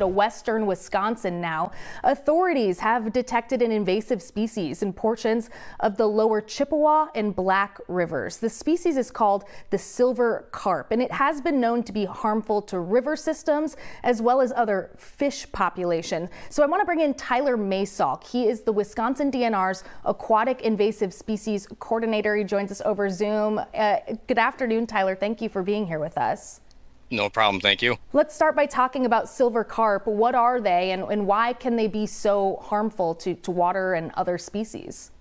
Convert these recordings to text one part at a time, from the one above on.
western Wisconsin now. Authorities have detected an invasive species in portions of the lower Chippewa and Black rivers. The species is called the silver carp, and it has been known to be harmful to river systems as well as other fish population. So I want to bring in Tyler Mesalk. He is the Wisconsin DNR's aquatic invasive species coordinator. He joins us over Zoom. Good afternoon, Tyler. Thank you for being here with us. No problem. Thank you. Let's start by talking about silver carp. What are they and why can they be so harmful to water and other species?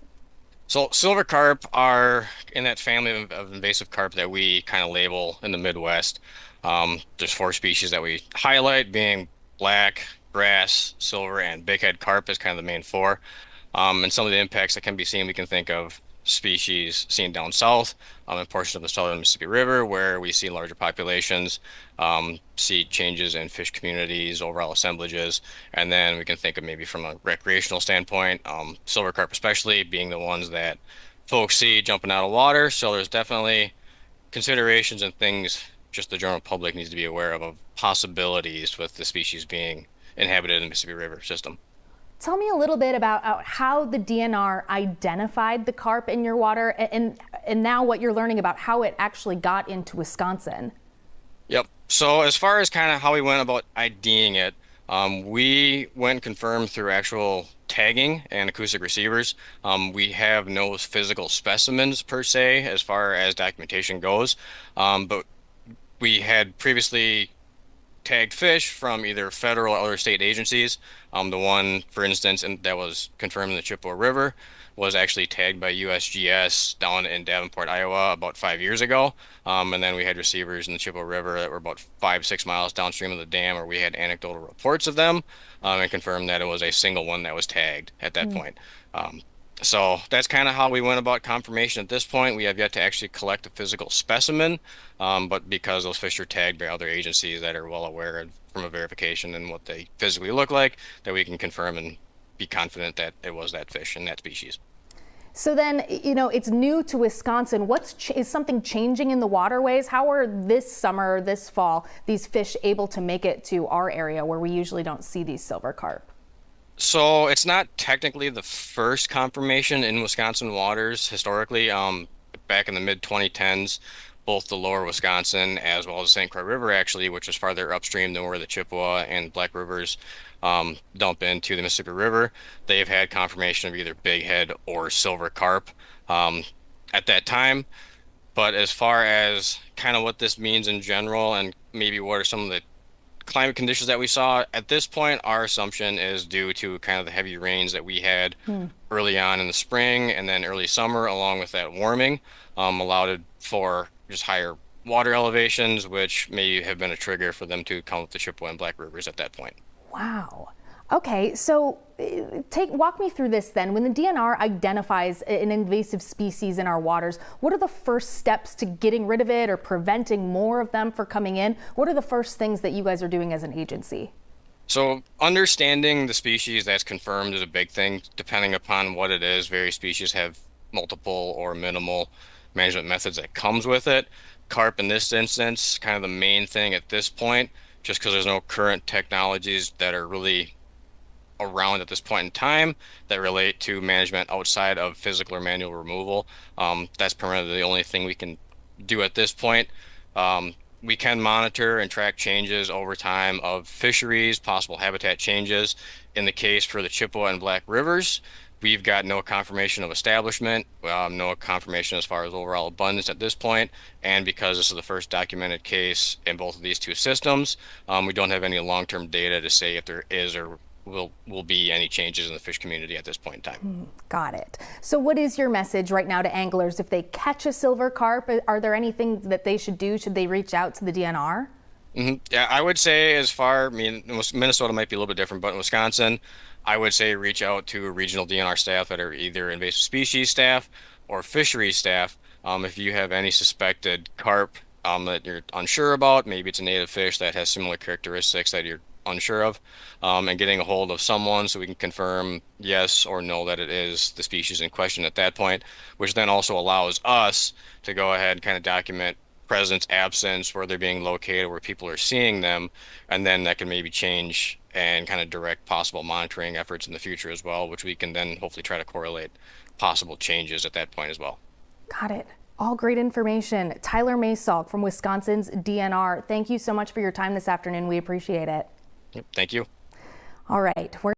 So silver carp are in that family of invasive carp that we kind of label in the Midwest. There's four species that we highlight, being black, brass, silver, and bighead carp is kind of the main four. And some of the impacts that can be seen, we can think of species seen down south in portions of the southern Mississippi River, where we see larger populations, see changes in fish communities, overall assemblages, and then we can think of maybe from a recreational standpoint, silver carp especially being the ones that folks see jumping out of water. So there's definitely considerations and things just the general public needs to be aware of possibilities with the species being inhabited in the Mississippi River system. Tell me a little bit about how the DNR identified the carp in your water and now what you're learning about how it actually got into Wisconsin. Yep. So as far as kind of how we went about IDing it, we went and confirmed through actual tagging and acoustic receivers. We have no physical specimens per se as far as documentation goes, but we had previously tagged fish from either federal or other state agencies. The one, for instance, that was confirmed in the Chippewa River was actually tagged by USGS down in Davenport, Iowa about 5 years ago. And then we had receivers in the Chippewa River that were about 5-6 miles downstream of the dam where we had anecdotal reports of them and confirmed that it was a single one that was tagged at that point. So that's kind of how we went about confirmation at this point. We have yet to actually collect a physical specimen, but because those fish are tagged by other agencies that are well aware of, from a verification and what they physically look like, that we can confirm and be confident that it was that fish and that species. So then, it's new to Wisconsin. Is something changing in the waterways? How are this summer, this fall, these fish able to make it to our area where we usually don't see these silver carp? So it's not technically the first confirmation in Wisconsin waters historically. Back in the mid-2010s, both the lower Wisconsin as well as the St. Croix River, actually, which is farther upstream than where the Chippewa and Black rivers dump into the Mississippi River, they've had confirmation of either bighead or silver carp at that time. But as far as kind of what this means in general and maybe what are some of the climate conditions that we saw at this point, our assumption is due to kind of the heavy rains that we had early on in the spring and then early summer, along with that warming, allowed for just higher water elevations, which may have been a trigger for them to come with the Chippewa and Black rivers at that point. Wow. Okay, so walk me through this then. When the DNR identifies an invasive species in our waters, what are the first steps to getting rid of it or preventing more of them from coming in? What are the first things that you guys are doing as an agency? So understanding the species that's confirmed is a big thing. Depending upon what it is, various species have multiple or minimal management methods that comes with it. Carp in this instance, kind of the main thing at this point, just because there's no current technologies that are really around at this point in time that relate to management outside of physical or manual removal. That's primarily the only thing we can do at this point. We can monitor and track changes over time of fisheries, possible habitat changes. In the case for the Chippewa and Black rivers, we've got no confirmation of establishment, no confirmation as far as overall abundance at this point. And because this is the first documented case in both of these two systems, we don't have any long-term data to say if there is or will be any changes in the fish community at this point in time. Got it. So what is your message right now to anglers? If they catch a silver carp, are there anything that they should do? Should they reach out to the DNR? Yeah, I would say Minnesota might be a little bit different, but in Wisconsin, I would say reach out to regional DNR staff that are either invasive species staff or fisheries staff. If you have any suspected carp that you're unsure about, maybe it's a native fish that has similar characteristics that you're unsure of, and getting a hold of someone so we can confirm yes or no that it is the species in question at that point, which then also allows us to go ahead and kind of document presence, absence, where they're being located, where people are seeing them, and then that can maybe change and kind of direct possible monitoring efforts in the future as well, which we can then hopefully try to correlate possible changes at that point as well. Got it. All great information. Tyler Mesalk from Wisconsin's DNR. Thank you so much for your time this afternoon. We appreciate it. Yep, thank you. All right.